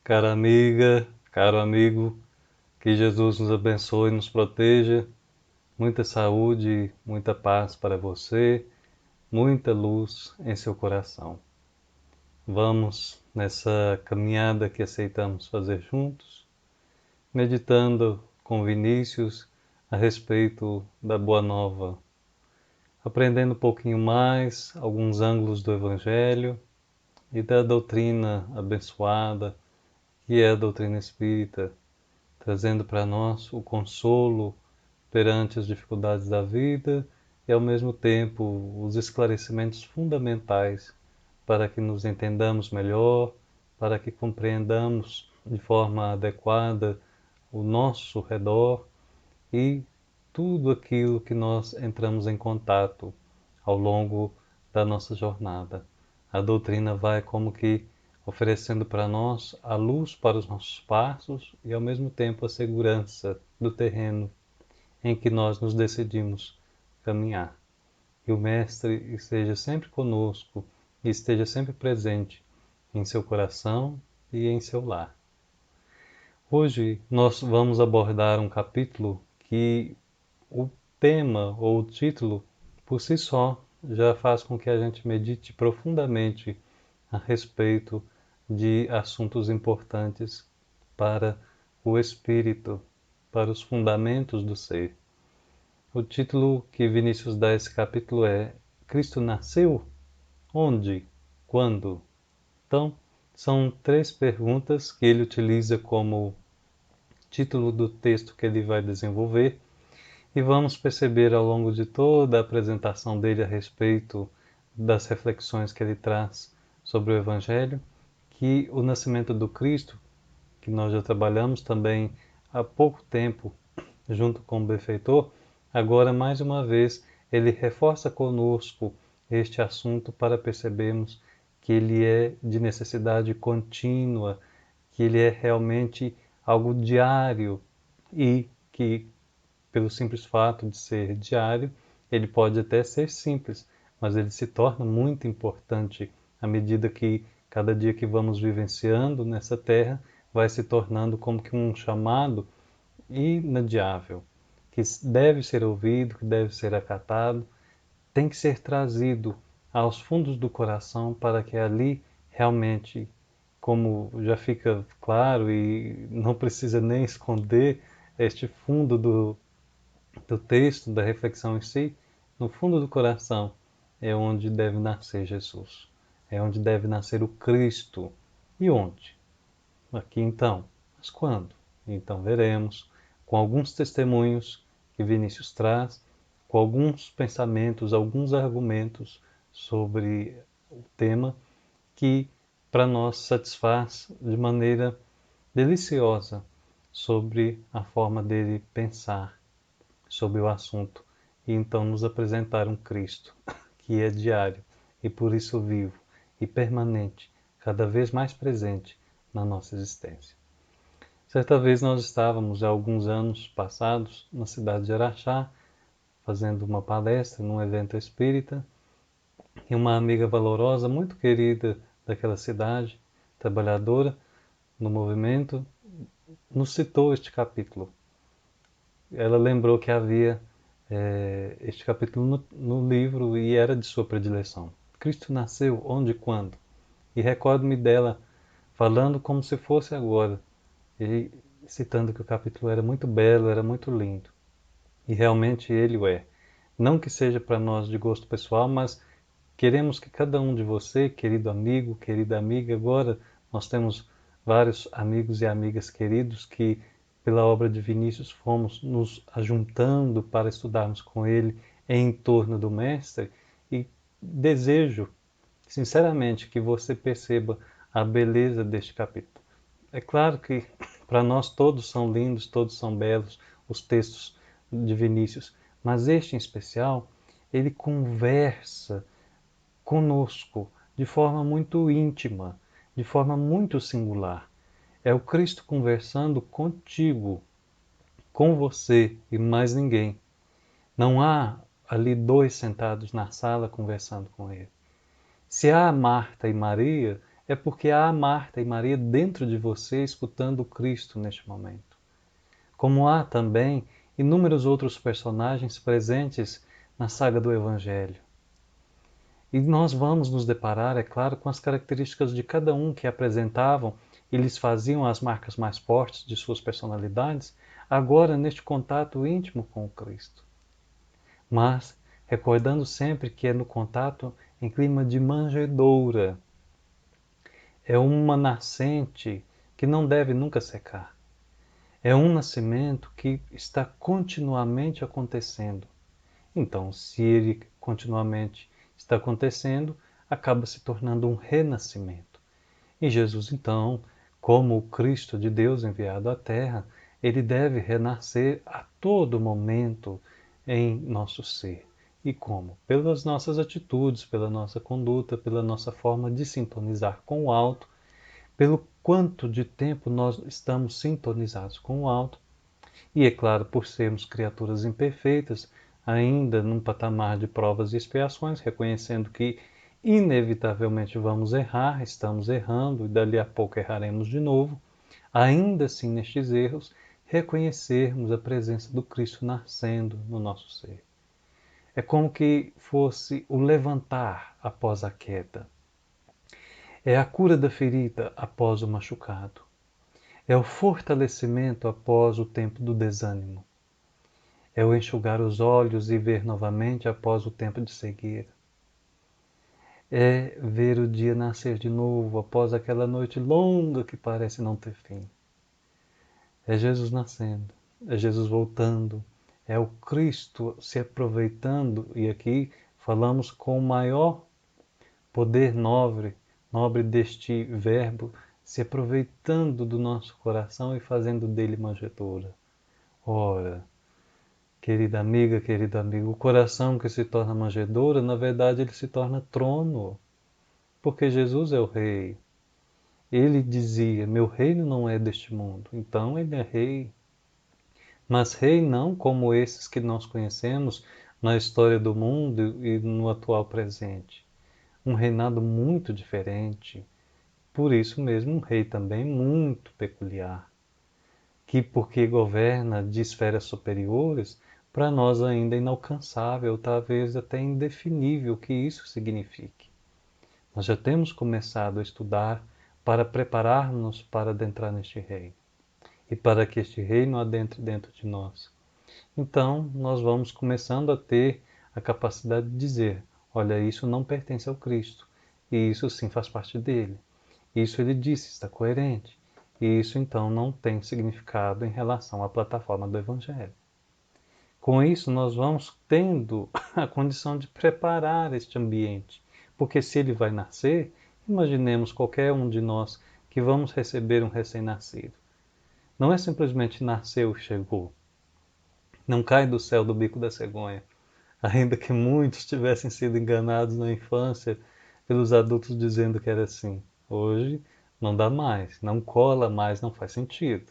Cara amiga, caro amigo, que Jesus nos abençoe e nos proteja. Muita saúde, muita paz para você, muita luz em seu coração. Vamos nessa caminhada que aceitamos fazer juntos, meditando com Vinícius a respeito da Boa Nova, aprendendo um pouquinho mais alguns ângulos do Evangelho e da doutrina abençoada, que é a doutrina espírita, trazendo para nós o consolo perante as dificuldades da vida e, ao mesmo tempo, os esclarecimentos fundamentais para que nos entendamos melhor, para que compreendamos de forma adequada o nosso redor e tudo aquilo que nós entramos em contato ao longo da nossa jornada. A doutrina vai como que oferecendo para nós a luz para os nossos passos e, ao mesmo tempo, a segurança do terreno em que nós nos decidimos caminhar. Que o Mestre esteja sempre conosco e esteja sempre presente em seu coração e em seu lar. Hoje nós vamos abordar um capítulo que o tema ou o título por si só já faz com que a gente medite profundamente a respeito de assuntos importantes para o espírito, para os fundamentos do ser. O título que Vinícius dá a esse capítulo é Cristo nasceu? Onde? Quando? Então, são três perguntas que ele utiliza como título do texto que ele vai desenvolver e vamos perceber ao longo de toda a apresentação dele a respeito das reflexões que ele traz sobre o Evangelho, que o nascimento do Cristo, que nós já trabalhamos também há pouco tempo junto com o benfeitor, agora mais uma vez ele reforça conosco este assunto para percebermos que ele é de necessidade contínua, que ele é realmente algo diário e que, pelo simples fato de ser diário, ele pode até ser simples, mas ele se torna muito importante à medida que cada dia que vamos vivenciando nessa terra vai se tornando como que um chamado inadiável, que deve ser ouvido, que deve ser acatado, tem que ser trazido aos fundos do coração para que ali realmente, como já fica claro e não precisa nem esconder este fundo do texto, da reflexão em si, no fundo do coração é onde deve nascer Jesus. É onde deve nascer o Cristo. E onde? Aqui então. Mas quando? Então veremos, com alguns testemunhos que Vinícius traz, com alguns pensamentos, alguns argumentos sobre o tema que para nós satisfaz de maneira deliciosa sobre a forma dele pensar sobre o assunto e então nos apresentar um Cristo que é diário e por isso vivo e permanente, cada vez mais presente na nossa existência. Certa vez nós estávamos, há alguns anos passados, na cidade de Araxá, fazendo uma palestra num evento espírita, e uma amiga valorosa, muito querida daquela cidade, trabalhadora no movimento, nos citou este capítulo. Ela lembrou que havia este capítulo no livro e era de sua predileção. Cristo nasceu onde e quando? E recordo-me dela falando como se fosse agora, e citando que o capítulo era muito belo, era muito lindo. E realmente ele o é. Não que seja para nós de gosto pessoal, mas queremos que cada um de você, querido amigo, querida amiga, agora nós temos vários amigos e amigas queridos que, pela obra de Vinícius, fomos nos ajuntando para estudarmos com ele em torno do Mestre e desejo, sinceramente, que você perceba a beleza deste capítulo. É claro que para nós todos são lindos, todos são belos os textos de Vinícius, mas este em especial, ele conversa conosco de forma muito íntima, de forma muito singular. É o Cristo conversando contigo, com você e mais ninguém. Não há ali dois sentados na sala conversando com ele. Se há Marta e Maria, é porque há Marta e Maria dentro de você escutando Cristo neste momento. Como há também inúmeros outros personagens presentes na saga do Evangelho. E nós vamos nos deparar, é claro, com as características de cada um que apresentavam e lhes faziam as marcas mais fortes de suas personalidades, agora neste contato íntimo com o Cristo. Mas recordando sempre que é no contato em clima de manjedoura. É uma nascente que não deve nunca secar. É um nascimento que está continuamente acontecendo. Então, se ele continuamente está acontecendo, acaba se tornando um renascimento. E Jesus, então, como o Cristo de Deus enviado à Terra, ele deve renascer a todo momento em nosso ser. E como? Pelas nossas atitudes, pela nossa conduta, pela nossa forma de sintonizar com o alto, pelo quanto de tempo nós estamos sintonizados com o alto, e é claro, por sermos criaturas imperfeitas, ainda num patamar de provas e expiações, reconhecendo que inevitavelmente vamos errar, estamos errando e dali a pouco erraremos de novo, ainda assim nestes erros, reconhecermos a presença do Cristo nascendo no nosso ser. É como que fosse o levantar após a queda. É a cura da ferida após o machucado. É o fortalecimento após o tempo do desânimo. É o enxugar os olhos e ver novamente após o tempo de cegueira. É ver o dia nascer de novo após aquela noite longa que parece não ter fim. É Jesus nascendo, é Jesus voltando, é o Cristo se aproveitando, e aqui falamos com o maior poder nobre deste verbo, se aproveitando do nosso coração e fazendo dele manjedoura. Ora, querida amiga, querido amigo, o coração que se torna manjedoura, na verdade ele se torna trono, porque Jesus é o rei. Ele dizia, meu reino não é deste mundo, então ele é rei. Mas rei não como esses que nós conhecemos na história do mundo e no atual presente. Um reinado muito diferente, por isso mesmo um rei também muito peculiar, que porque governa de esferas superiores, para nós ainda é inalcançável, talvez até indefinível o que isso signifique. Nós já temos começado a estudar para preparar-nos para adentrar neste reino e para que este reino adentre dentro de nós. Então, nós vamos começando a ter a capacidade de dizer: olha, isso não pertence ao Cristo, e isso sim faz parte dele. Isso ele disse, está coerente. E isso então não tem significado em relação à plataforma do Evangelho. Com isso, nós vamos tendo a condição de preparar este ambiente, porque se ele vai nascer, imaginemos qualquer um de nós que vamos receber um recém-nascido. Não é simplesmente nasceu e chegou. Não cai do céu do bico da cegonha. Ainda que muitos tivessem sido enganados na infância pelos adultos dizendo que era assim. Hoje não dá mais, não cola mais, não faz sentido.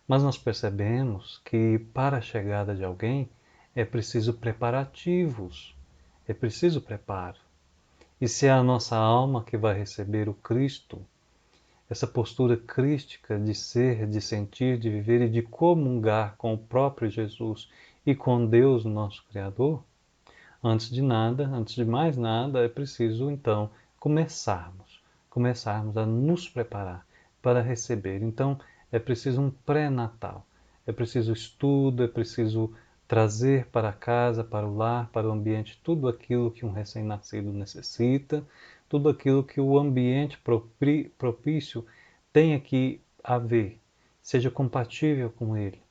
Mas nós percebemos que para a chegada de alguém é preciso preparativos, é preciso preparo. E se é a nossa alma que vai receber o Cristo, essa postura crística de ser, de sentir, de viver e de comungar com o próprio Jesus e com Deus, nosso Criador, antes de nada, antes de mais nada, é preciso então começarmos a nos preparar para receber. Então, é preciso um pré-natal, é preciso estudo, é preciso trazer para casa, para o lar, para o ambiente, tudo aquilo que um recém-nascido necessita, tudo aquilo que o ambiente propício tenha que haver, seja compatível com ele.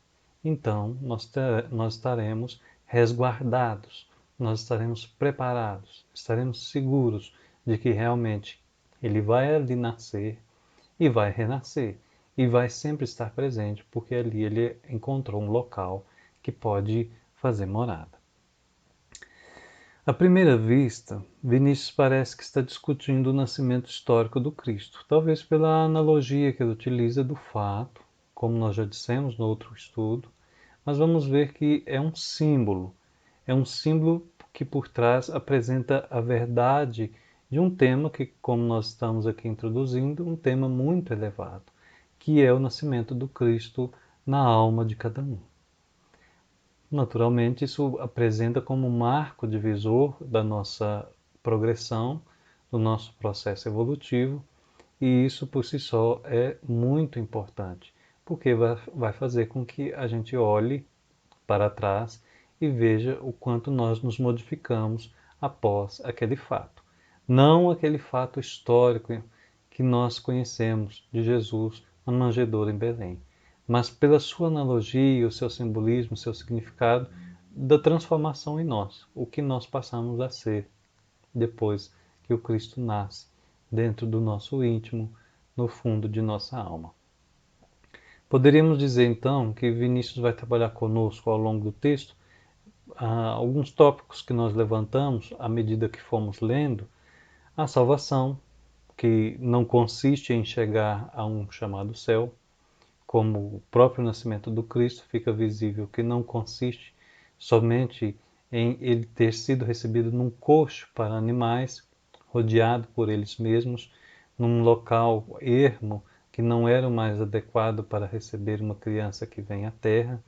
Então, nós estaremos resguardados, nós estaremos preparados, estaremos seguros de que realmente ele vai ali nascer e vai renascer e vai sempre estar presente, porque ali ele encontrou um local que pode fazer morada. À primeira vista, Vinícius parece que está discutindo o nascimento histórico do Cristo, talvez pela analogia que ele utiliza do fato, como nós já dissemos no outro estudo, mas vamos ver que é um símbolo que por trás apresenta a verdade de um tema que, como nós estamos aqui introduzindo, um tema muito elevado, que é o nascimento do Cristo na alma de cada um. Naturalmente, isso apresenta como um marco divisor da nossa progressão, do nosso processo evolutivo, e isso por si só é muito importante, porque vai fazer com que a gente olhe para trás e veja o quanto nós nos modificamos após aquele fato. Não aquele fato histórico que nós conhecemos de Jesus na manjedoura em Belém, mas pela sua analogia, o seu simbolismo, o seu significado da transformação em nós, o que nós passamos a ser depois que o Cristo nasce dentro do nosso íntimo, no fundo de nossa alma. Poderíamos dizer então que Vinícius vai trabalhar conosco ao longo do texto alguns tópicos que nós levantamos à medida que fomos lendo. A salvação, que não consiste em chegar a um chamado céu, como o próprio nascimento do Cristo fica visível que não consiste somente em ele ter sido recebido num coxo para animais, rodeado por eles mesmos, num local ermo que não era o mais adequado para receber uma criança que vem à terra,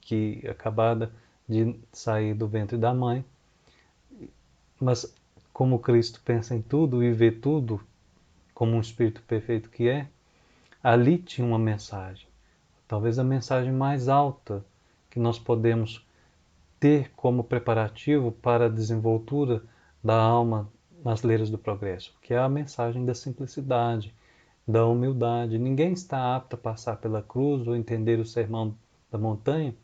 que acabada de sair do ventre da mãe. Mas como Cristo pensa em tudo e vê tudo como um espírito perfeito que é, ali tinha uma mensagem. Talvez a mensagem mais alta que nós podemos ter como preparativo para a desenvoltura da alma nas leiras do progresso, que é a mensagem da simplicidade, da humildade. Ninguém está apto a passar pela cruz ou entender o sermão da montanha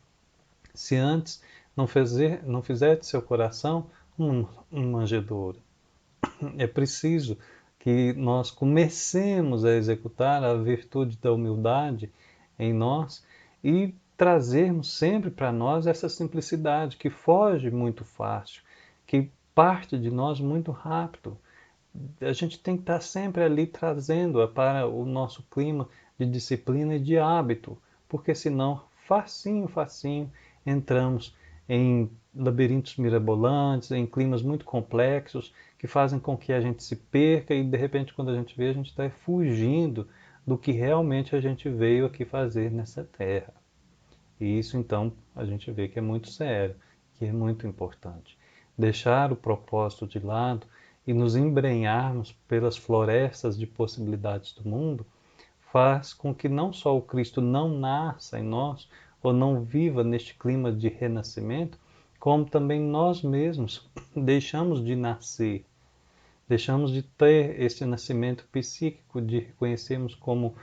se antes não fizer de seu coração uma manjedoura. É preciso que nós comecemos a executar a virtude da humildade em nós e trazermos sempre para nós essa simplicidade que foge muito fácil, que parte de nós muito rápido. A gente tem que estar sempre ali trazendo para o nosso clima de disciplina e de hábito, porque senão, facinho, facinho, entramos em labirintos mirabolantes, em climas muito complexos, que fazem com que a gente se perca e, de repente, quando a gente vê, a gente está fugindo do que realmente a gente veio aqui fazer nessa terra. E isso, então, a gente vê que é muito sério, que é muito importante. Deixar o propósito de lado e nos embrenharmos pelas florestas de possibilidades do mundo faz com que não só o Cristo não nasça em nós, ou não viva neste clima de renascimento, como também nós mesmos deixamos de nascer, deixamos de ter esse nascimento psíquico, de reconhecermos como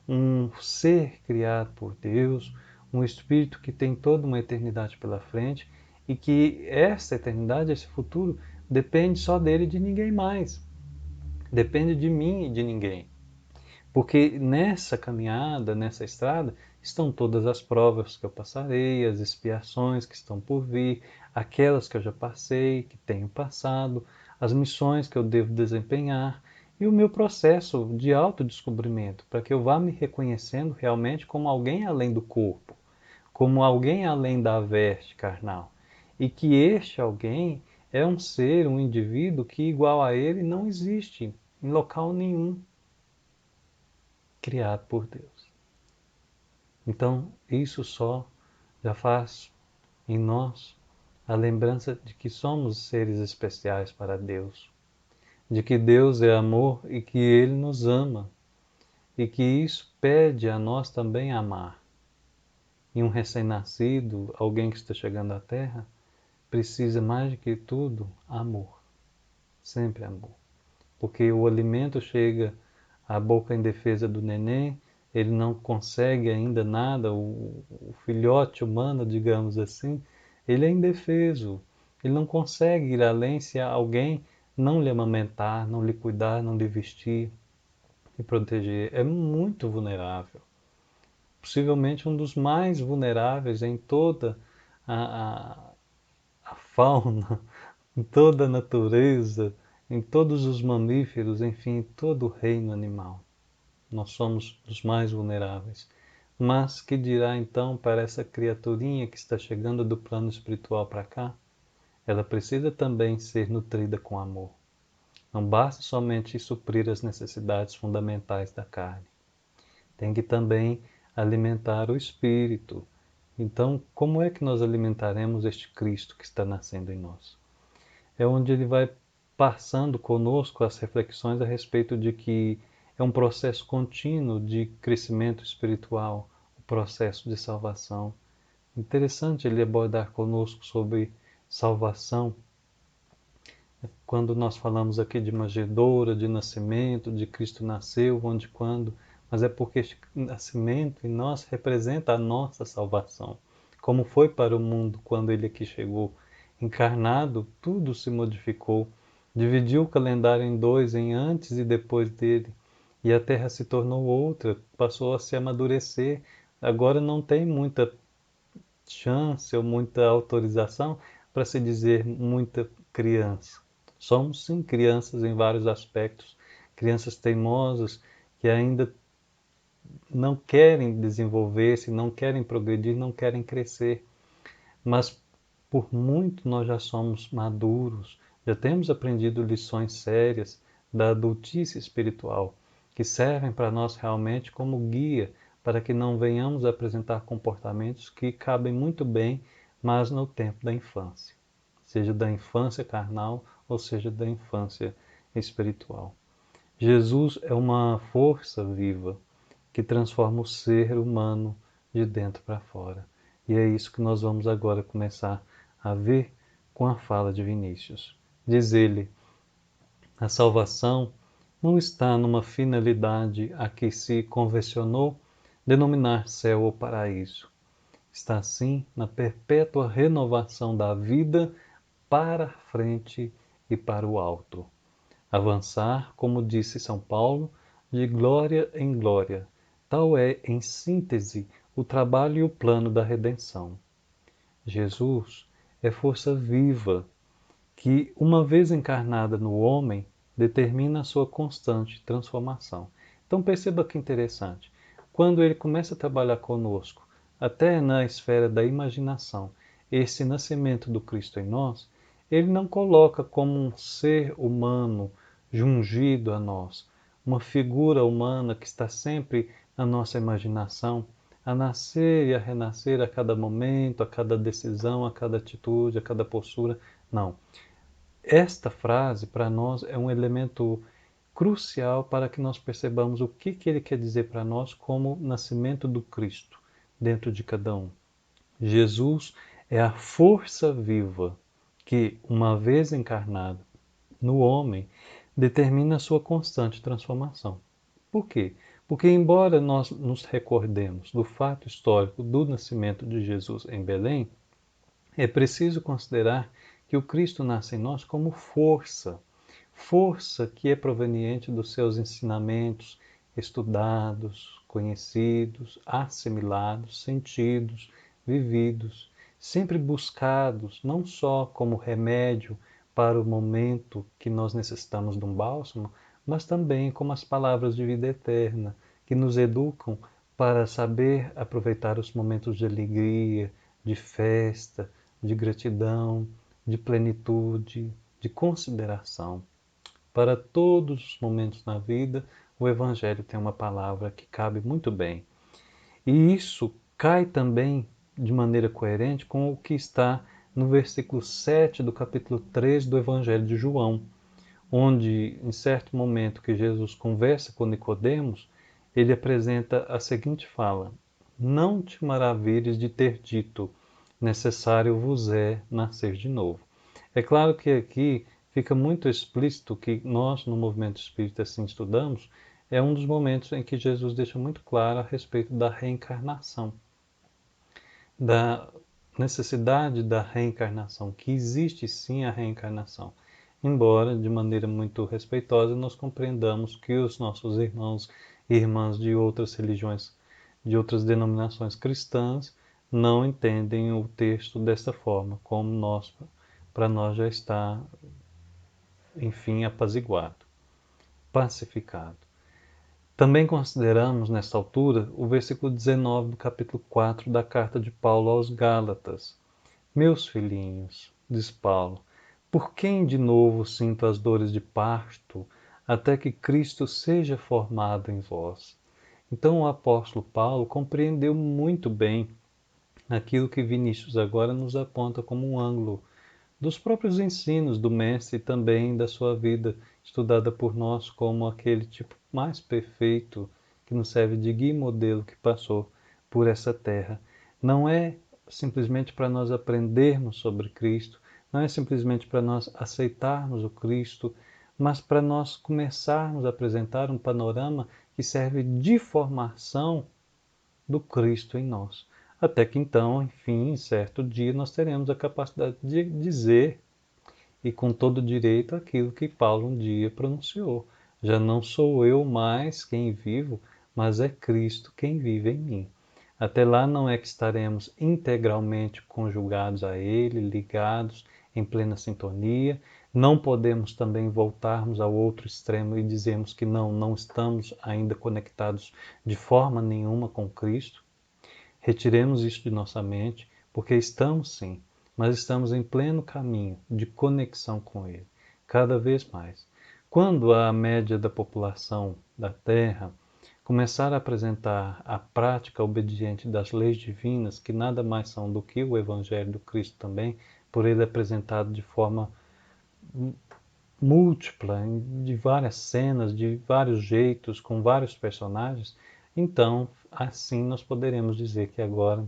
um ser criado por Deus, um espírito que tem toda uma eternidade pela frente e que essa eternidade, esse futuro, depende só dele e de ninguém mais. Depende de mim e de ninguém. Porque nessa caminhada, nessa estrada, estão todas as provas que eu passarei, as expiações que estão por vir, aquelas que eu já passei, que tenho passado, as missões que eu devo desempenhar e o meu processo de autodescobrimento, para que eu vá me reconhecendo realmente como alguém além do corpo, como alguém além da veste carnal. E que este alguém é um ser, um indivíduo que igual a ele não existe em local nenhum criado por Deus. Então, isso só já faz em nós a lembrança de que somos seres especiais para Deus, de que Deus é amor e que Ele nos ama, e que isso pede a nós também amar. E um recém-nascido, alguém que está chegando à Terra, precisa mais do que tudo amor, sempre amor. Porque o alimento chega à boca em defesa do neném, ele não consegue ainda nada, o filhote humano, digamos assim, ele é indefeso, ele não consegue ir além se alguém não lhe amamentar, não lhe cuidar, não lhe vestir e proteger. É muito vulnerável, possivelmente um dos mais vulneráveis em toda a, a, a fauna, em toda a natureza, em todos os mamíferos, enfim, em todo o reino animal. Nós somos os mais vulneráveis. Mas que dirá então para essa criaturinha que está chegando do plano espiritual para cá? Ela precisa também ser nutrida com amor. Não basta somente suprir as necessidades fundamentais da carne. Tem que também alimentar o espírito. Então, como é que nós alimentaremos este Cristo que está nascendo em nós? É onde ele vai passando conosco as reflexões a respeito de que é um processo contínuo de crescimento espiritual, o processo de salvação. Interessante ele abordar conosco sobre salvação. Quando nós falamos aqui de manjedoura, de nascimento, de Cristo nasceu, onde, quando, mas é porque este nascimento em nós representa a nossa salvação. Como foi para o mundo quando ele aqui chegou. Encarnado, tudo se modificou. Dividiu o calendário em dois, em antes e depois dele. E a terra se tornou outra, passou a se amadurecer. Agora não tem muita chance ou muita autorização para se dizer muita criança. Somos sim crianças em vários aspectos, crianças teimosas que ainda não querem desenvolver-se, não querem progredir, não querem crescer. Mas por muito nós já somos maduros, já temos aprendido lições sérias da adultice espiritual, que servem para nós realmente como guia, para que não venhamos a apresentar comportamentos que cabem muito bem, mas no tempo da infância, seja da infância carnal ou seja da infância espiritual. Jesus é uma força viva que transforma o ser humano de dentro para fora. E é isso que nós vamos agora começar a ver com a fala de Vinícius. Diz ele: a salvação não está numa finalidade a que se convencionou denominar céu ou paraíso. Está sim na perpétua renovação da vida para a frente e para o alto. Avançar, como disse São Paulo, de glória em glória. Tal é, em síntese, o trabalho e o plano da redenção. Jesus é força viva que, uma vez encarnada no homem, determina a sua constante transformação. Então perceba que interessante. Quando ele começa a trabalhar conosco, até na esfera da imaginação, esse nascimento do Cristo em nós, ele não coloca como um ser humano jungido a nós, uma figura humana que está sempre na nossa imaginação, a nascer e a renascer a cada momento, a cada decisão, a cada atitude, a cada postura. Não. Esta frase, para nós, é um elemento crucial para que nós percebamos o que ele quer dizer para nós como nascimento do Cristo dentro de cada um. Jesus é a força viva que, uma vez encarnado no homem, determina a sua constante transformação. Por quê? Porque, embora nós nos recordemos do fato histórico do nascimento de Jesus em Belém, é preciso considerar que o Cristo nasce em nós como força, força que é proveniente dos seus ensinamentos estudados, conhecidos, assimilados, sentidos, vividos, sempre buscados não só como remédio para o momento que nós necessitamos de um bálsamo, mas também como as palavras de vida eterna, que nos educam para saber aproveitar os momentos de alegria, de festa, de gratidão, de plenitude, de consideração. Para todos os momentos na vida, o Evangelho tem uma palavra que cabe muito bem. E isso cai também de maneira coerente com o que está no versículo 7 do capítulo 3 do Evangelho de João, onde, em certo momento que Jesus conversa com Nicodemos, ele apresenta a seguinte fala: não te maravilhes de ter dito, necessário vos é nascer de novo. É claro que aqui fica muito explícito que nós, no movimento espírita, assim estudamos, é um dos momentos em que Jesus deixa muito claro a respeito da reencarnação, da necessidade da reencarnação, que existe sim a reencarnação. Embora, de maneira muito respeitosa, nós compreendamos que os nossos irmãos e irmãs de outras religiões, de outras denominações cristãs, não entendem o texto desta forma, como nós, para nós já está, enfim, apaziguado, pacificado. Também consideramos, nesta altura, o versículo 19 do capítulo 4 da carta de Paulo aos Gálatas. Meus filhinhos, diz Paulo, Por quem de novo sinto as dores de parto, até que Cristo seja formado em vós? Então o apóstolo Paulo compreendeu muito bem aquilo que Vinícius agora nos aponta como um ângulo dos próprios ensinos do Mestre e também da sua vida, estudada por nós como aquele tipo mais perfeito que nos serve de guia e modelo que passou por essa terra. Não é simplesmente para nós aprendermos sobre Cristo, não é simplesmente para nós aceitarmos o Cristo, mas para nós começarmos a apresentar um panorama que serve de formação do Cristo em nós. Até que então, enfim, certo dia nós teremos a capacidade de dizer e com todo direito aquilo que Paulo um dia pronunciou. Já não sou eu mais quem vivo, mas é Cristo quem vive em mim. Até lá não é que estaremos integralmente conjugados a Ele, ligados em plena sintonia. Não podemos também voltarmos ao outro extremo e dizermos que não estamos ainda conectados de forma nenhuma com Cristo. Retiremos isso de nossa mente, porque estamos sim, mas estamos em pleno caminho de conexão com Ele, cada vez mais. Quando a média da população da Terra começar a apresentar a prática obediente das leis divinas, que nada mais são do que o Evangelho do Cristo também, por ele apresentado de forma múltipla, de várias cenas, de vários jeitos, com vários personagens, então assim nós poderemos dizer que agora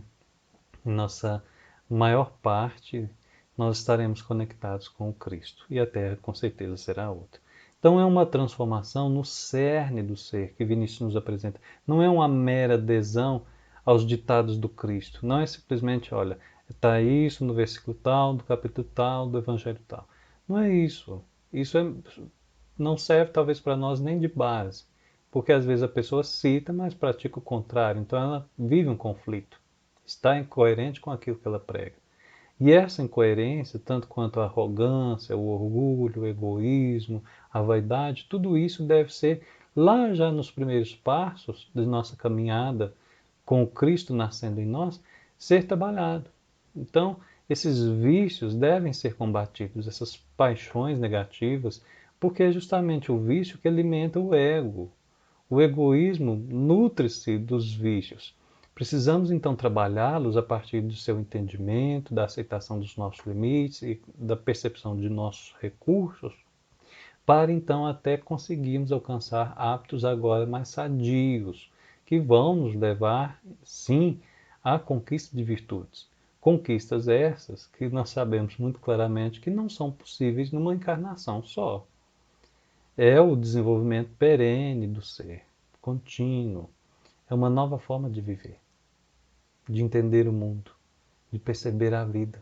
em nossa maior parte, nós estaremos conectados com o Cristo. E a Terra, com certeza, será outra. Então, é uma transformação no cerne do ser que Vinícius nos apresenta. Não é uma mera adesão aos ditados do Cristo. Não é simplesmente, olha, está isso no versículo tal, do capítulo tal, do evangelho tal. Não é isso. Isso não serve, talvez, para nós nem de base. Porque às vezes a pessoa cita, mas pratica o contrário. Então, ela vive um conflito. Está incoerente com aquilo que ela prega. E essa incoerência, tanto quanto a arrogância, o orgulho, o egoísmo, a vaidade, tudo isso deve ser, lá já nos primeiros passos de nossa caminhada com o Cristo nascendo em nós, ser trabalhado. Então, esses vícios devem ser combatidos, essas paixões negativas, porque é justamente o vício que alimenta o ego. O egoísmo nutre-se dos vícios. Precisamos então trabalhá-los a partir do seu entendimento, da aceitação dos nossos limites e da percepção de nossos recursos, para então até conseguirmos alcançar hábitos agora mais sadios, que vão nos levar, sim, à conquista de virtudes. Conquistas essas que nós sabemos muito claramente que não são possíveis numa encarnação só. É o desenvolvimento perene do ser, contínuo. É uma nova forma de viver, de entender o mundo, de perceber a vida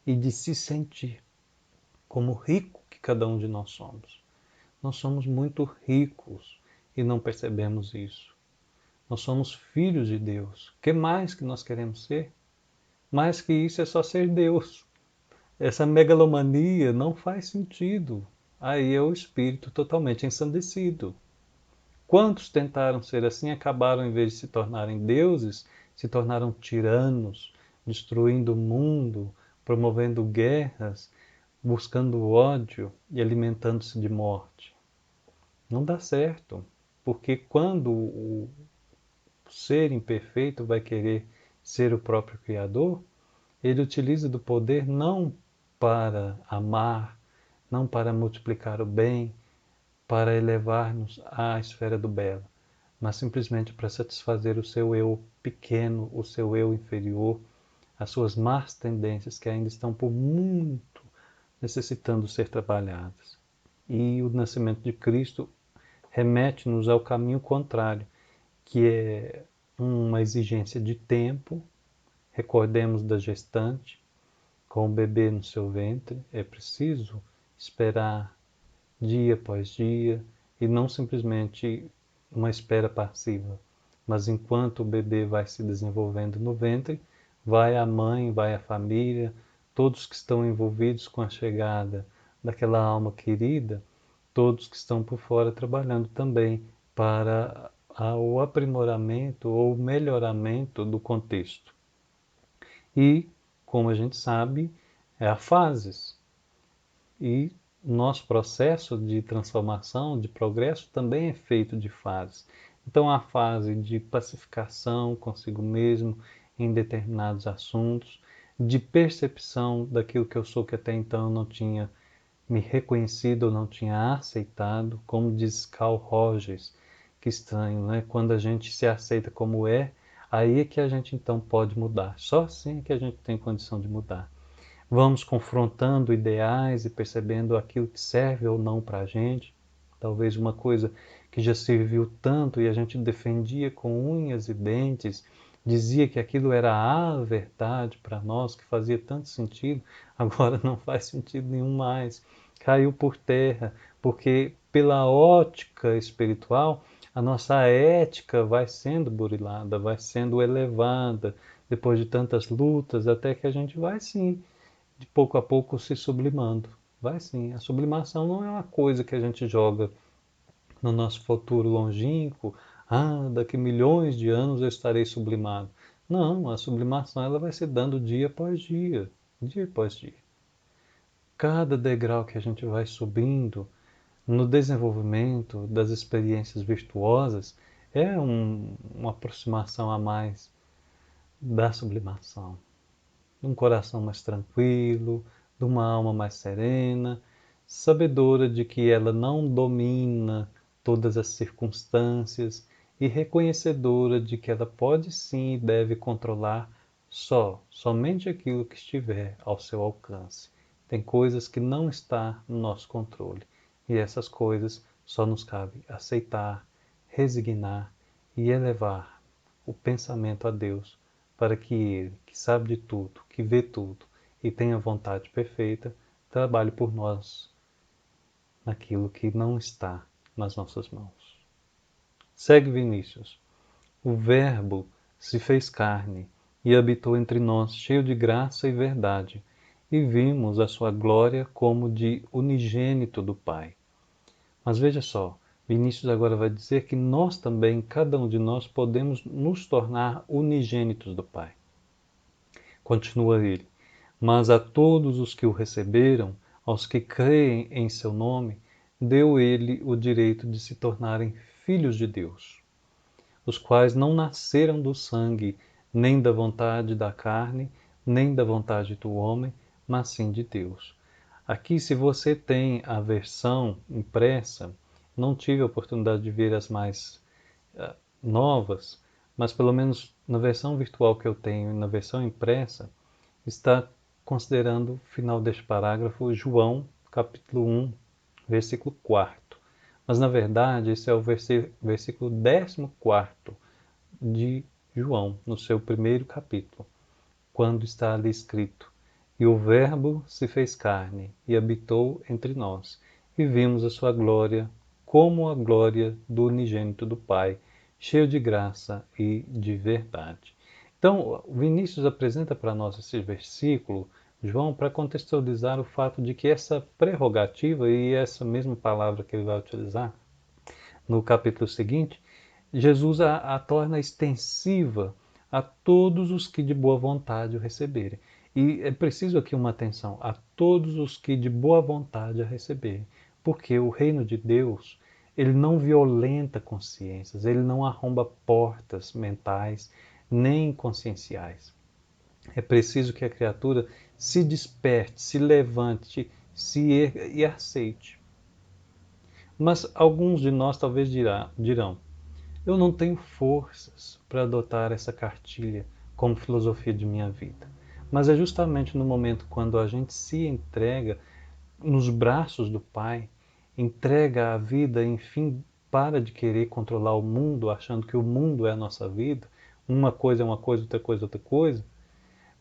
e de se sentir como rico que cada um de nós somos. Nós somos muito ricos e não percebemos isso. Nós somos filhos de Deus. O que mais que nós queremos ser? Mais que isso é só ser Deus. Essa megalomania não faz sentido. Aí é o espírito totalmente ensandecido. Quantos tentaram ser assim e acabaram, em vez de se tornarem deuses, se tornaram tiranos, destruindo o mundo, promovendo guerras, buscando ódio e alimentando-se de morte? Não dá certo, porque quando o ser imperfeito vai querer ser o próprio Criador, ele utiliza do poder não para amar, não para multiplicar o bem, para elevar-nos à esfera do belo, mas simplesmente para satisfazer o seu eu pequeno, o seu eu inferior, as suas más tendências que ainda estão por muito necessitando ser trabalhadas. E o nascimento de Cristo remete-nos ao caminho contrário, que é uma exigência de tempo. Recordemos da gestante, com o bebê no seu ventre, é preciso esperar dia após dia, e não simplesmente uma espera passiva, mas enquanto o bebê vai se desenvolvendo no ventre, vai a mãe, vai a família, todos que estão envolvidos com a chegada daquela alma querida, todos que estão por fora trabalhando também para o aprimoramento ou melhoramento do contexto. E, como a gente sabe, há fases. E nosso processo de transformação, de progresso, também é feito de fases. Então, a fase de pacificação consigo mesmo em determinados assuntos, de percepção daquilo que eu sou que até então eu não tinha me reconhecido ou não tinha aceitado, como diz Carl Rogers, que estranho, né? Quando a gente se aceita como é, aí é que a gente então pode mudar. Só assim é que a gente tem condição de mudar. Vamos confrontando ideais e percebendo aquilo que serve ou não para a gente. Talvez uma coisa que já serviu tanto e a gente defendia com unhas e dentes, dizia que aquilo era a verdade para nós, que fazia tanto sentido, agora não faz sentido nenhum mais. Caiu por terra, porque pela ótica espiritual, a nossa ética vai sendo burilada, vai sendo elevada, depois de tantas lutas, até que a gente vai sim de pouco a pouco se sublimando. Vai sim, a sublimação não é uma coisa que a gente joga no nosso futuro longínquo, daqui milhões de anos eu estarei sublimado. Não, a sublimação ela vai se dando dia após dia, dia após dia. Cada degrau que a gente vai subindo no desenvolvimento das experiências virtuosas é uma aproximação a mais da sublimação. De um coração mais tranquilo, de uma alma mais serena, sabedora de que ela não domina todas as circunstâncias e reconhecedora de que ela pode sim e deve controlar somente aquilo que estiver ao seu alcance. Tem coisas que não está no nosso controle e essas coisas só nos cabe aceitar, resignar e elevar o pensamento a Deus para que Ele, que sabe de tudo, que vê tudo e tem a vontade perfeita, trabalhe por nós naquilo que não está nas nossas mãos. Segue Vinícius. O Verbo se fez carne e habitou entre nós, cheio de graça e verdade, e vimos a sua glória como de unigênito do Pai. Mas veja só, Vinícius agora vai dizer que nós também, cada um de nós, podemos nos tornar unigênitos do Pai. Continua ele. Mas a todos os que o receberam, aos que creem em seu nome, deu ele o direito de se tornarem filhos de Deus, os quais não nasceram do sangue, nem da vontade da carne, nem da vontade do homem, mas sim de Deus. Aqui, se você tem a versão impressa, não tive a oportunidade de ver as mais novas, mas pelo menos na versão virtual que eu tenho e na versão impressa, está considerando o final deste parágrafo João, capítulo 1, versículo 4. Mas, na verdade, esse é o versículo 14º de João, no seu primeiro capítulo, quando está ali escrito: E o Verbo se fez carne e habitou entre nós, e vimos a sua glória como a glória do unigênito do Pai, cheio de graça e de verdade. Então, Vinícius apresenta para nós esse versículo, João, para contextualizar o fato de que essa prerrogativa, e essa mesma palavra que ele vai utilizar no capítulo seguinte, Jesus a torna extensiva a todos os que de boa vontade o receberem. E é preciso aqui uma atenção, a todos os que de boa vontade a receberem, porque o reino de Deus, ele não violenta consciências, ele não arromba portas mentais nem conscienciais. É preciso que a criatura se desperte, se levante, se erga e aceite. Mas alguns de nós talvez dirão: eu não tenho forças para adotar essa cartilha como filosofia de minha vida. Mas é justamente no momento quando a gente se entrega nos braços do Pai, entrega a vida, enfim, para de querer controlar o mundo, achando que o mundo é a nossa vida, uma coisa é uma coisa, outra coisa é outra coisa,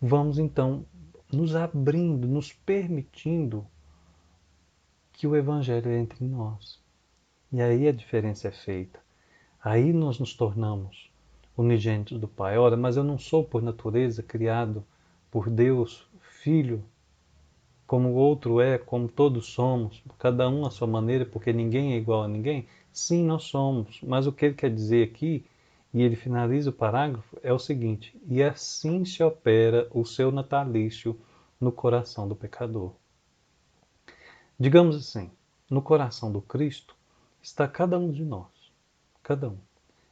vamos então nos abrindo, nos permitindo que o Evangelho entre em nós. E aí a diferença é feita. Aí nós nos tornamos unigênitos do Pai. Ora, mas eu não sou por natureza criado por Deus, filho, como o outro é, como todos somos, cada um à sua maneira, porque ninguém é igual a ninguém? Sim, nós somos. Mas o que ele quer dizer aqui, e ele finaliza o parágrafo, é o seguinte: e assim se opera o seu natalício no coração do pecador. Digamos assim, no coração do Cristo está cada um de nós, cada um.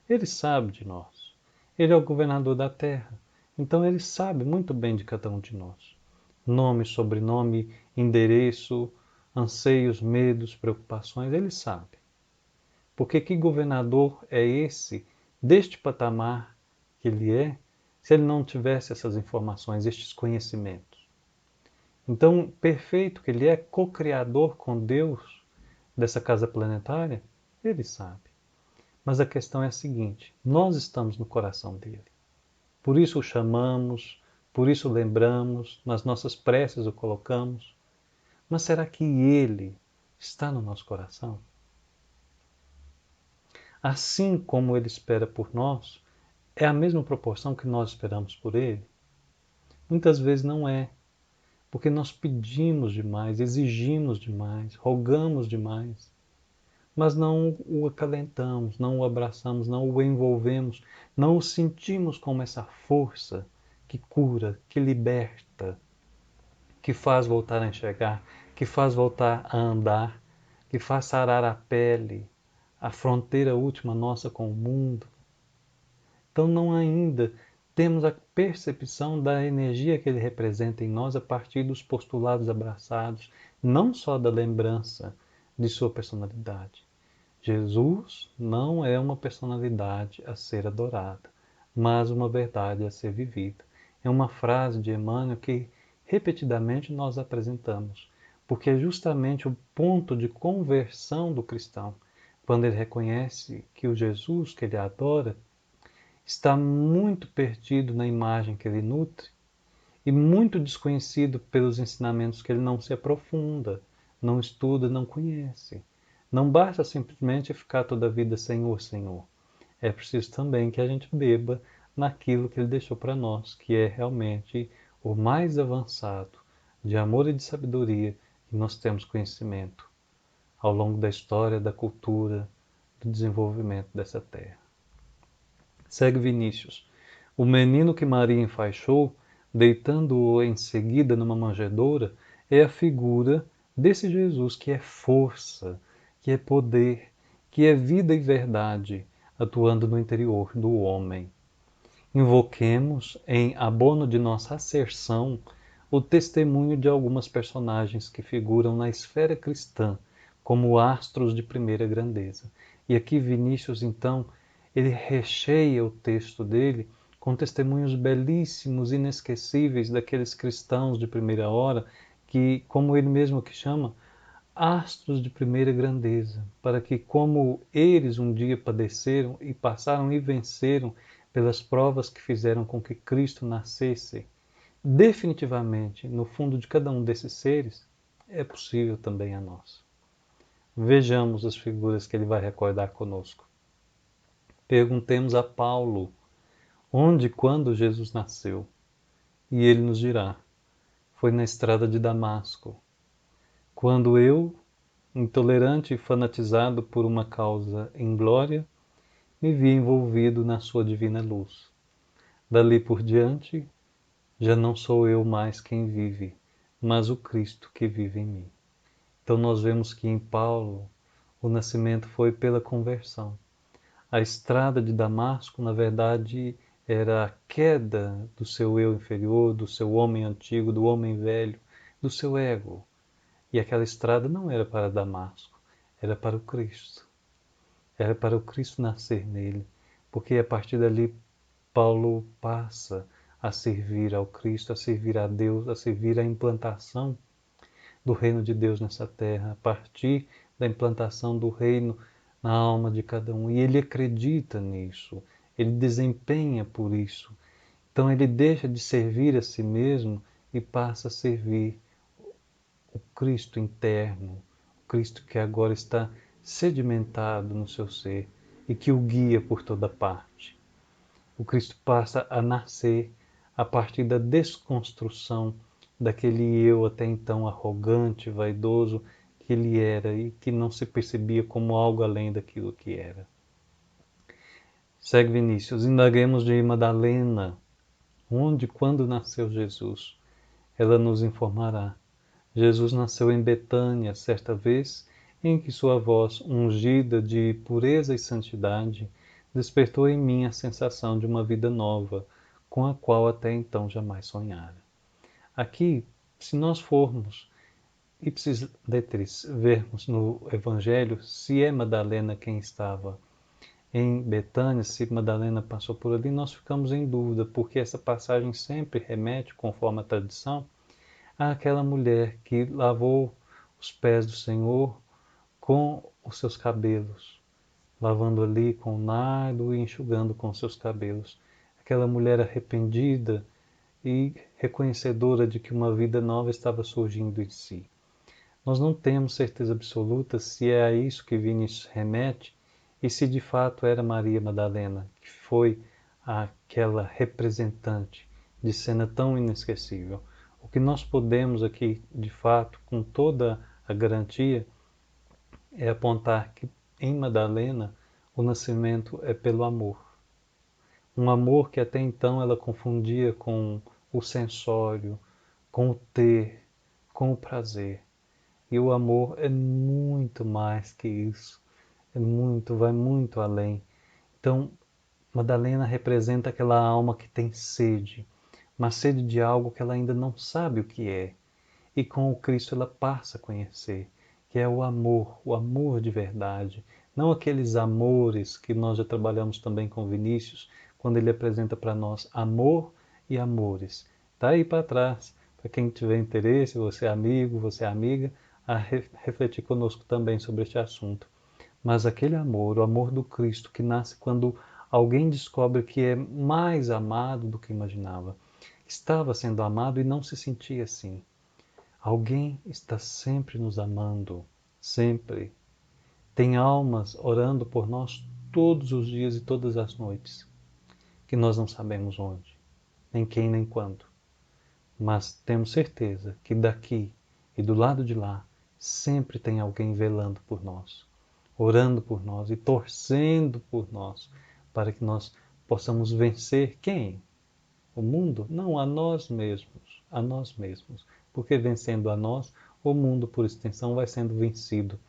Ele sabe de nós. Ele é o governador da terra. Então ele sabe muito bem de cada um de nós. Nome, sobrenome, endereço, anseios, medos, preocupações, ele sabe. Porque que governador é esse, deste patamar que ele é, se ele não tivesse essas informações, estes conhecimentos? Então, perfeito que ele é, co-criador com Deus dessa casa planetária, ele sabe. Mas a questão é a seguinte: nós estamos no coração dele. Por isso o chamamos, por isso o lembramos, nas nossas preces o colocamos. Mas será que ele está no nosso coração? Assim como ele espera por nós, é a mesma proporção que nós esperamos por ele? Muitas vezes não é, porque nós pedimos demais, exigimos demais, rogamos demais, mas não o acalentamos, não o abraçamos, não o envolvemos, não o sentimos como essa força que cura, que liberta, que faz voltar a enxergar, que faz voltar a andar, que faz sarar a pele, a fronteira última nossa com o mundo. Então não ainda temos a percepção da energia que ele representa em nós a partir dos postulados abraçados, não só da lembrança de sua personalidade. Jesus não é uma personalidade a ser adorada, mas uma verdade a ser vivida. É uma frase de Emmanuel que repetidamente nós apresentamos, porque é justamente o ponto de conversão do cristão, quando ele reconhece que o Jesus que ele adora está muito perdido na imagem que ele nutre e muito desconhecido pelos ensinamentos que ele não se aprofunda, não estuda, não conhece. Não basta simplesmente ficar toda a vida Senhor, Senhor. É preciso também que a gente beba naquilo que ele deixou para nós, que é realmente o mais avançado de amor e de sabedoria que nós temos conhecimento ao longo da história, da cultura, do desenvolvimento dessa terra. Segue Vinícius. O menino que Maria enfaixou, deitando-o em seguida numa manjedoura, é a figura desse Jesus que é força, que é poder, que é vida e verdade, atuando no interior do homem. Invoquemos, em abono de nossa asserção, o testemunho de algumas personagens que figuram na esfera cristã como astros de primeira grandeza. E aqui Vinícius, então, ele recheia o texto dele com testemunhos belíssimos, inesquecíveis daqueles cristãos de primeira hora que, como ele mesmo que chama, astros de primeira grandeza, para que, como eles um dia padeceram e passaram e venceram pelas provas que fizeram com que Cristo nascesse, definitivamente, no fundo de cada um desses seres, é possível também a nós. Vejamos as figuras que ele vai recordar conosco. Perguntemos a Paulo onde e quando Jesus nasceu, e ele nos dirá: foi na estrada de Damasco, quando eu, intolerante e fanatizado por uma causa inglória, me vi envolvido na sua divina luz. Dali por diante, já não sou eu mais quem vive, mas o Cristo que vive em mim. Então nós vemos que em Paulo o nascimento foi pela conversão. A estrada de Damasco, na verdade, era a queda do seu eu inferior, do seu homem antigo, do homem velho, do seu ego. E aquela estrada não era para Damasco, era para o Cristo. Era para o Cristo nascer nele, porque a partir dali Paulo passa a servir ao Cristo, a servir a Deus, a servir a implantação do reino de Deus nessa terra, a partir da implantação do reino na alma de cada um. E ele acredita nisso, ele desempenha por isso. Então ele deixa de servir a si mesmo e passa a servir o Cristo interno, o Cristo que agora está sedimentado no seu ser e que o guia por toda parte. O Cristo passa a nascer a partir da desconstrução daquele eu até então arrogante, vaidoso que ele era e que não se percebia como algo além daquilo que era. Segue Vinícius. Indaguemos de Madalena, onde e quando nasceu Jesus. Ela nos informará. Jesus nasceu em Betânia, certa vez em que sua voz, ungida de pureza e santidade, despertou em mim a sensação de uma vida nova, com a qual até então jamais sonhara. Aqui, se nós formos ipsis letris vermos no Evangelho se é Madalena quem estava em Betânia, se Madalena passou por ali, nós ficamos em dúvida, porque essa passagem sempre remete, conforme a tradição, àquela mulher que lavou os pés do Senhor com os seus cabelos, lavando ali com nardo e enxugando com os seus cabelos. Aquela mulher arrependida e reconhecedora de que uma vida nova estava surgindo em si. Nós não temos certeza absoluta se é a isso que Vinícius remete e se de fato era Maria Madalena, que foi aquela representante de cena tão inesquecível. O que nós podemos aqui, de fato, com toda a garantia, é apontar que em Madalena o nascimento é pelo amor. Um amor que até então ela confundia com o sensório, com o ter, com o prazer. E o amor é muito mais que isso. Vai muito além. Então, Madalena representa aquela alma que tem sede, mas sede de algo que ela ainda não sabe o que é. E com o Cristo ela passa a conhecer, que é o amor de verdade. Não aqueles amores que nós já trabalhamos também com Vinícius, quando ele apresenta para nós amor e amores. Está aí para trás, para quem tiver interesse, você é amigo, você é amiga, a refletir conosco também sobre este assunto. Mas aquele amor, o amor do Cristo, que nasce quando alguém descobre que é mais amado do que imaginava. Estava sendo amado e não se sentia assim. Alguém está sempre nos amando, sempre. Tem almas orando por nós todos os dias e todas as noites, que nós não sabemos onde, nem quem, nem quando. Mas temos certeza que daqui e do lado de lá sempre tem alguém velando por nós, orando por nós e torcendo por nós, para que nós possamos vencer quem? O mundo? Não, a nós mesmos, a nós mesmos. Porque vencendo a nós, o mundo, por extensão, vai sendo vencido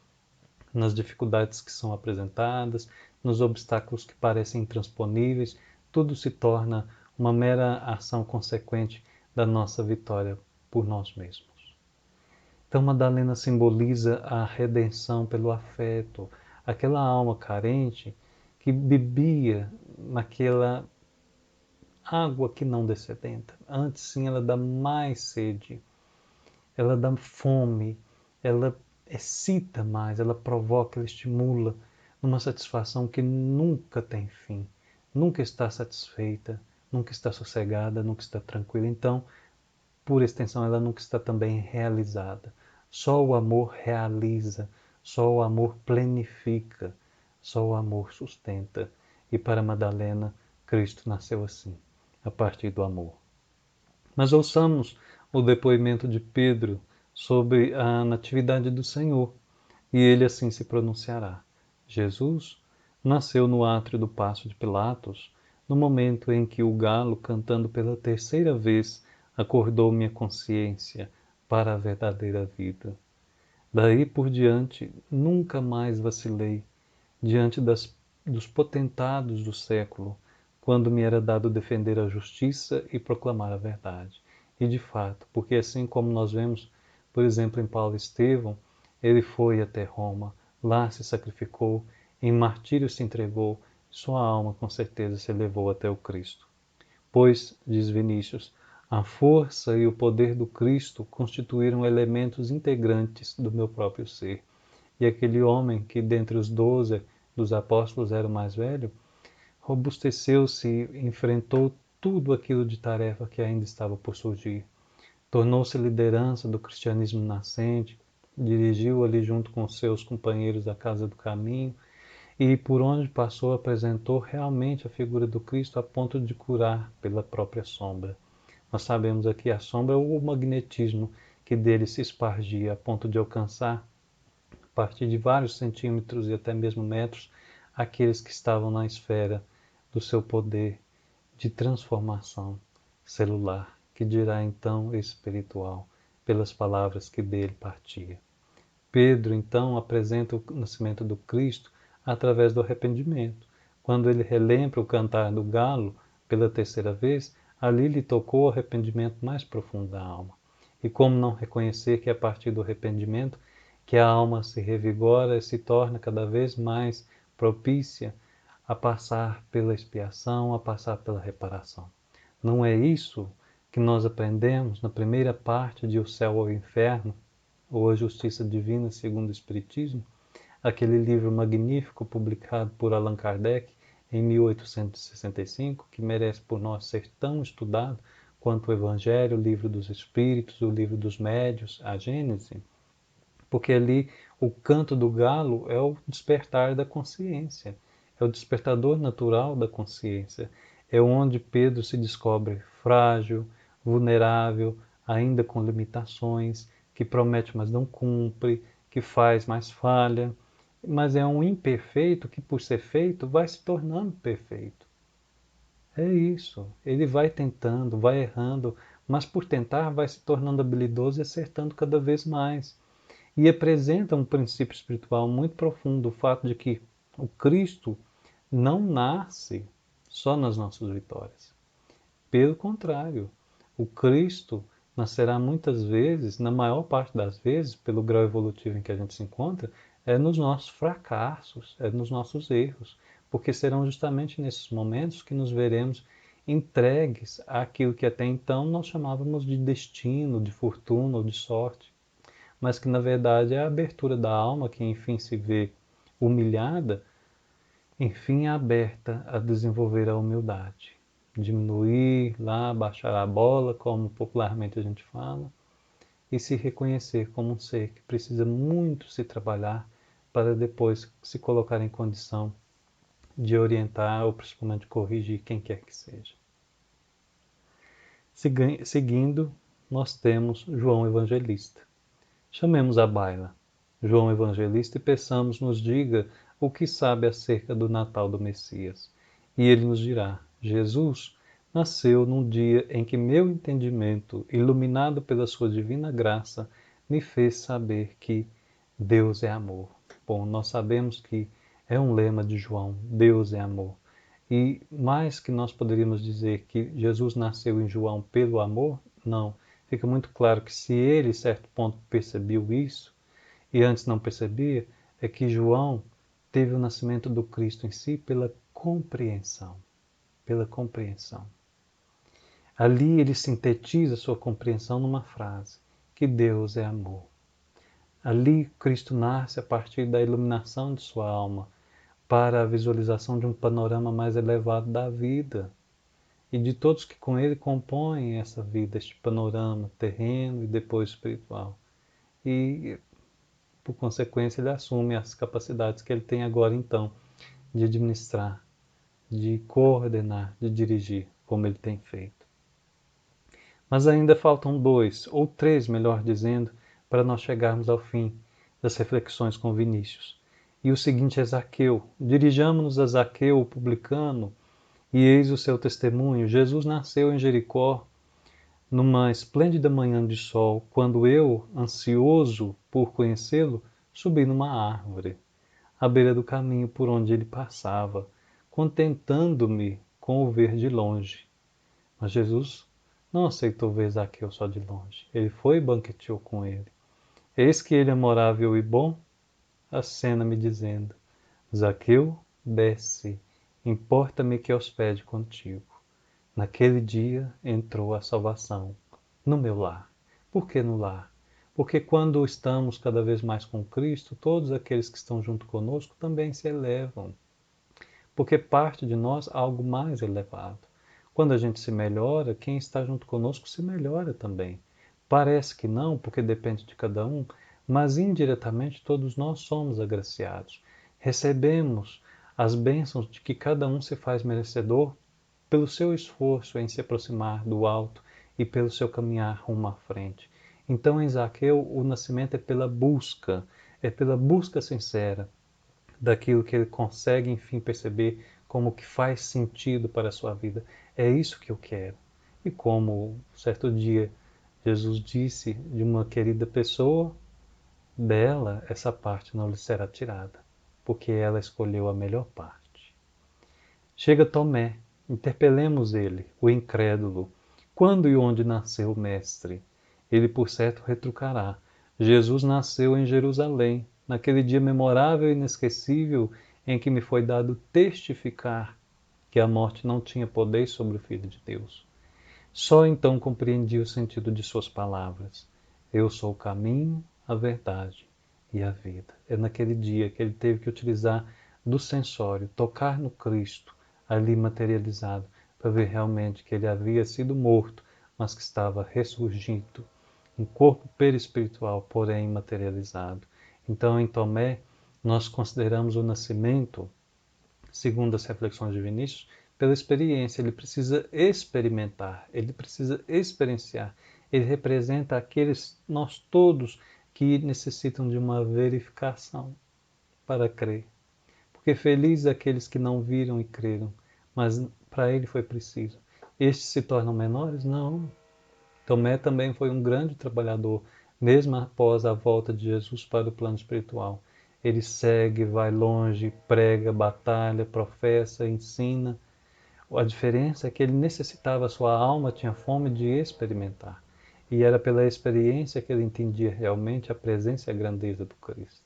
nas dificuldades que são apresentadas, nos obstáculos que parecem intransponíveis, tudo se torna uma mera ação consequente da nossa vitória por nós mesmos. Então, Madalena simboliza a redenção pelo afeto, aquela alma carente que bebia naquela água que não dessedenta. Antes sim, ela dá mais sede, ela dá fome, ela excita mais, ela provoca, ela estimula numa satisfação que nunca tem fim, nunca está satisfeita, nunca está sossegada, nunca está tranquila. Então, por extensão, ela nunca está também realizada. Só o amor realiza, só o amor plenifica, só o amor sustenta. E para Madalena, Cristo nasceu assim, a partir do amor. Mas ouçamos o depoimento de Pedro sobre a natividade do Senhor, e ele assim se pronunciará. Jesus nasceu no átrio do Paço de Pilatos, no momento em que o galo, cantando pela terceira vez, acordou minha consciência para a verdadeira vida. Daí por diante, nunca mais vacilei diante dos potentados do século, quando me era dado defender a justiça e proclamar a verdade. E de fato, porque assim como nós vemos, por exemplo, em Paulo Estevão, ele foi até Roma, lá se sacrificou, em martírio se entregou, sua alma com certeza se elevou até o Cristo. Pois, diz Vinícius, a força e o poder do Cristo constituíram elementos integrantes do meu próprio ser. E aquele homem que dentre os 12 dos apóstolos era o mais velho, robusteceu-se, enfrentou tudo aquilo de tarefa que ainda estava por surgir. Tornou-se liderança do cristianismo nascente, dirigiu ali junto com seus companheiros a Casa do Caminho e por onde passou apresentou realmente a figura do Cristo a ponto de curar pela própria sombra. Nós sabemos aqui a sombra, o magnetismo que dele se espargia a ponto de alcançar, a partir de vários centímetros e até mesmo metros, aqueles que estavam na esfera do seu poder de transformação celular, que dirá então espiritual, pelas palavras que dele partiam. Pedro, então, apresenta o nascimento do Cristo através do arrependimento. Quando ele relembra o cantar do galo pela terceira vez, ali lhe tocou o arrependimento mais profundo da alma. E como não reconhecer que é a partir do arrependimento que a alma se revigora e se torna cada vez mais propícia a passar pela expiação, a passar pela reparação. Não é isso que nós aprendemos na primeira parte de O Céu ou o Inferno, ou A Justiça Divina segundo o Espiritismo, aquele livro magnífico publicado por Allan Kardec em 1865, que merece por nós ser tão estudado quanto o Evangelho, o Livro dos Espíritos, o Livro dos Médios, a Gênese, porque ali o canto do galo é o despertar da consciência, é o despertador natural da consciência, é onde Pedro se descobre frágil, vulnerável, ainda com limitações, que promete, mas não cumpre, que faz, mas falha. Mas é um imperfeito que, por ser feito, vai se tornando perfeito. É isso. Ele vai tentando, vai errando, mas por tentar vai se tornando habilidoso e acertando cada vez mais. E apresenta um princípio espiritual muito profundo, o fato de que o Cristo não nasce só nas nossas vitórias. Pelo contrário, o Cristo nascerá muitas vezes, na maior parte das vezes, pelo grau evolutivo em que a gente se encontra, é nos nossos fracassos, é nos nossos erros, porque serão justamente nesses momentos que nos veremos entregues àquilo que até então nós chamávamos de destino, de fortuna ou de sorte, mas que na verdade é a abertura da alma que enfim se vê humilhada, enfim é aberta a desenvolver a humildade. Diminuir lá, baixar a bola, como popularmente a gente fala, e se reconhecer como um ser que precisa muito se trabalhar para depois se colocar em condição de orientar ou principalmente corrigir quem quer que seja. Seguindo, nós temos João Evangelista. Chamemos à baila João Evangelista e peçamos nos diga o que sabe acerca do Natal do Messias. E ele nos dirá: Jesus nasceu num dia em que meu entendimento, iluminado pela sua divina graça, me fez saber que Deus é amor. Bom, nós sabemos que é um lema de João, Deus é amor. E mais que nós poderíamos dizer que Jesus nasceu em João pelo amor, não. Fica muito claro que se ele, em certo ponto, percebeu isso, e antes não percebia, é que João teve o nascimento do Cristo em si pela compreensão. Pela compreensão. Ali ele sintetiza sua compreensão numa frase, que Deus é amor. Ali Cristo nasce a partir da iluminação de sua alma para a visualização de um panorama mais elevado da vida e de todos que com ele compõem essa vida, este panorama terreno e depois espiritual. E, por consequência, ele assume as capacidades que ele tem agora, então, de administrar, de coordenar, de dirigir, como ele tem feito. Mas ainda faltam 2, ou 3, melhor dizendo, para nós chegarmos ao fim das reflexões com Vinícius. E o seguinte é Zaqueu. Dirijamo-nos a Zaqueu, o publicano, e eis o seu testemunho. Jesus nasceu em Jericó, numa esplêndida manhã de sol, quando eu, ansioso por conhecê-lo, subi numa árvore, à beira do caminho por onde ele passava, contentando-me com o ver de longe. Mas Jesus não aceitou ver Zaqueu só de longe. Ele foi e banqueteou com ele. Eis que ele, amorável e bom, acena-me dizendo: Zaqueu, desce, importa-me que hospede contigo. Naquele dia entrou a salvação no meu lar. Por que no lar? Porque quando estamos cada vez mais com Cristo, todos aqueles que estão junto conosco também se elevam. Porque parte de nós algo mais elevado. Quando a gente se melhora, quem está junto conosco se melhora também. Parece que não, porque depende de cada um, mas indiretamente todos nós somos agraciados. Recebemos as bênçãos de que cada um se faz merecedor pelo seu esforço em se aproximar do alto e pelo seu caminhar rumo à frente. Então, em Zaqueu, o nascimento é pela busca sincera daquilo que ele consegue, enfim, perceber como que faz sentido para a sua vida. É isso que eu quero. E como certo dia Jesus disse de uma querida pessoa, dela essa parte não lhe será tirada, porque ela escolheu a melhor parte. Chega Tomé, interpelemos ele, o incrédulo. Quando e onde nasceu o Mestre? Ele por certo retrucará. Jesus nasceu em Jerusalém, naquele dia memorável e inesquecível em que me foi dado testificar que a morte não tinha poder sobre o Filho de Deus. Só então compreendi o sentido de suas palavras. Eu sou o caminho, a verdade e a vida. É naquele dia que ele teve que utilizar do sensório, tocar no Cristo, ali materializado, para ver realmente que ele havia sido morto, mas que estava ressurgindo, um corpo perispiritual, porém materializado. Então, em Tomé, nós consideramos o nascimento, segundo as reflexões de Vinícius, pela experiência. Ele precisa experimentar, ele precisa experienciar. Ele representa aqueles, nós todos, que necessitam de uma verificação para crer. Porque felizes aqueles que não viram e creram, mas para ele foi preciso. Estes se tornam menores? Não. Tomé também foi um grande trabalhador, mesmo após a volta de Jesus para o plano espiritual. Ele segue, vai longe, prega, batalha, professa, ensina. A diferença é que ele necessitava, sua alma tinha fome de experimentar. E era pela experiência que ele entendia realmente a presença e a grandeza do Cristo.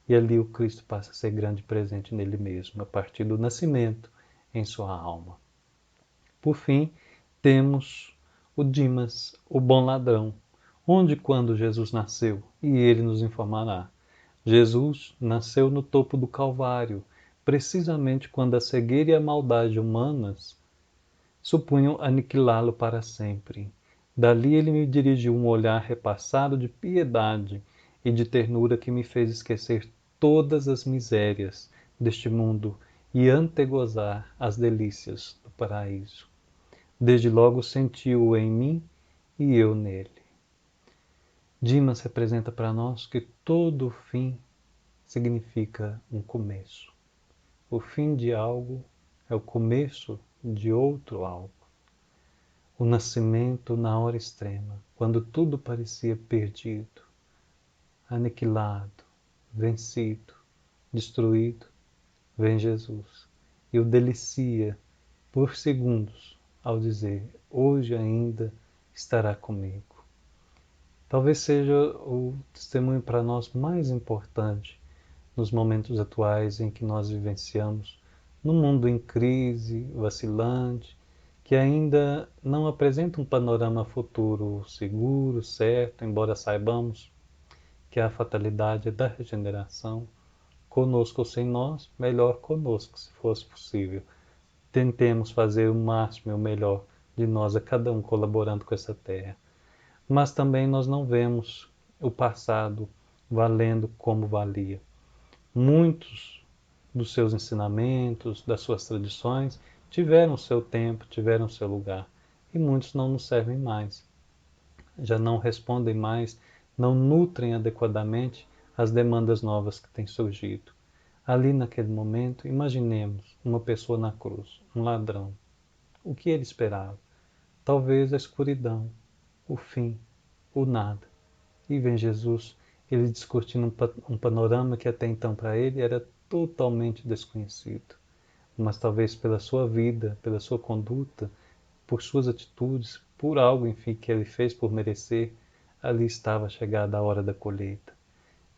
E ali o Cristo passa a ser grande presente nele mesmo, a partir do nascimento em sua alma. Por fim, temos o Dimas, o bom ladrão. Onde e quando Jesus nasceu? E ele nos informará. Jesus nasceu no topo do Calvário, precisamente quando a cegueira e a maldade humanas supunham aniquilá-lo para sempre. Dali ele me dirigiu um olhar repassado de piedade e de ternura que me fez esquecer todas as misérias deste mundo e antegozar as delícias do paraíso. Desde logo sentiu-o em mim e eu nele. Dimas representa para nós que todo fim significa um começo. O fim de algo é o começo de outro algo. O nascimento na hora extrema, quando tudo parecia perdido, aniquilado, vencido, destruído, vem Jesus e o delicia por segundos ao dizer: hoje ainda estará comigo. Talvez seja o testemunho para nós mais importante nos momentos atuais em que nós vivenciamos num mundo em crise, vacilante, que ainda não apresenta um panorama futuro seguro, certo, embora saibamos que a fatalidade é da regeneração, conosco ou sem nós, melhor conosco, se fosse possível. Tentemos fazer o máximo e o melhor de nós, a cada um colaborando com essa terra. Mas também nós não vemos o passado valendo como valia. Muitos dos seus ensinamentos, das suas tradições, tiveram seu tempo, tiveram seu lugar, e muitos não nos servem mais. Já não respondem mais, não nutrem adequadamente as demandas novas que têm surgido. Ali naquele momento, imaginemos uma pessoa na cruz, um ladrão. O que ele esperava? Talvez a escuridão, o fim, o nada. E vem Jesus, ele descortina um panorama que até então para ele era totalmente desconhecido. Mas talvez pela sua vida, pela sua conduta, por suas atitudes, por algo, enfim, que ele fez por merecer, ali estava chegada a hora da colheita.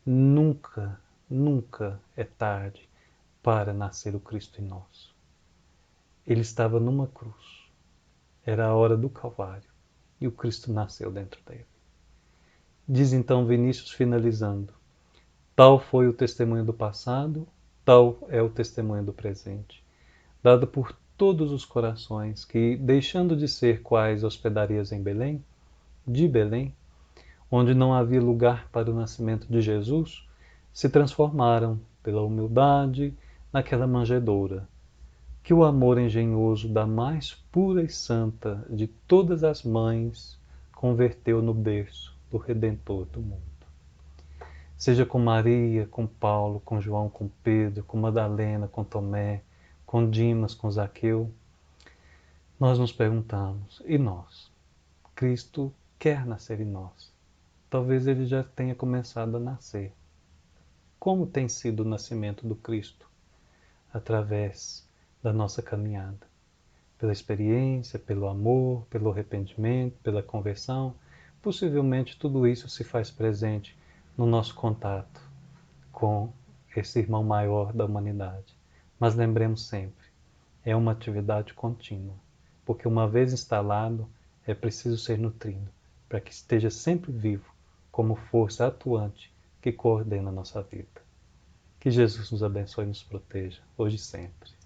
Nunca, nunca é tarde para nascer o Cristo em nós. Ele estava numa cruz. Era a hora do Calvário. E o Cristo nasceu dentro dele. Diz então Vinícius, finalizando: tal foi o testemunho do passado, tal é o testemunho do presente, dado por todos os corações que, deixando de ser quais hospedarias em Belém, de Belém, onde não havia lugar para o nascimento de Jesus, se transformaram, pela humildade, naquela manjedoura, que o amor engenhoso da mais pura e santa de todas as mães converteu no berço do Redentor do mundo. Seja com Maria, com Paulo, com João, com Pedro, com Madalena, com Tomé, com Dimas, com Zaqueu, nós nos perguntamos: e nós? Cristo quer nascer em nós. Talvez ele já tenha começado a nascer. Como tem sido o nascimento do Cristo? Através da nossa caminhada. Pela experiência, pelo amor, pelo arrependimento, pela conversão. Possivelmente tudo isso se faz presente no nosso contato com esse irmão maior da humanidade. Mas lembremos sempre, é uma atividade contínua, porque uma vez instalado, é preciso ser nutrido, para que esteja sempre vivo, como força atuante que coordena a nossa vida. Que Jesus nos abençoe e nos proteja, hoje e sempre.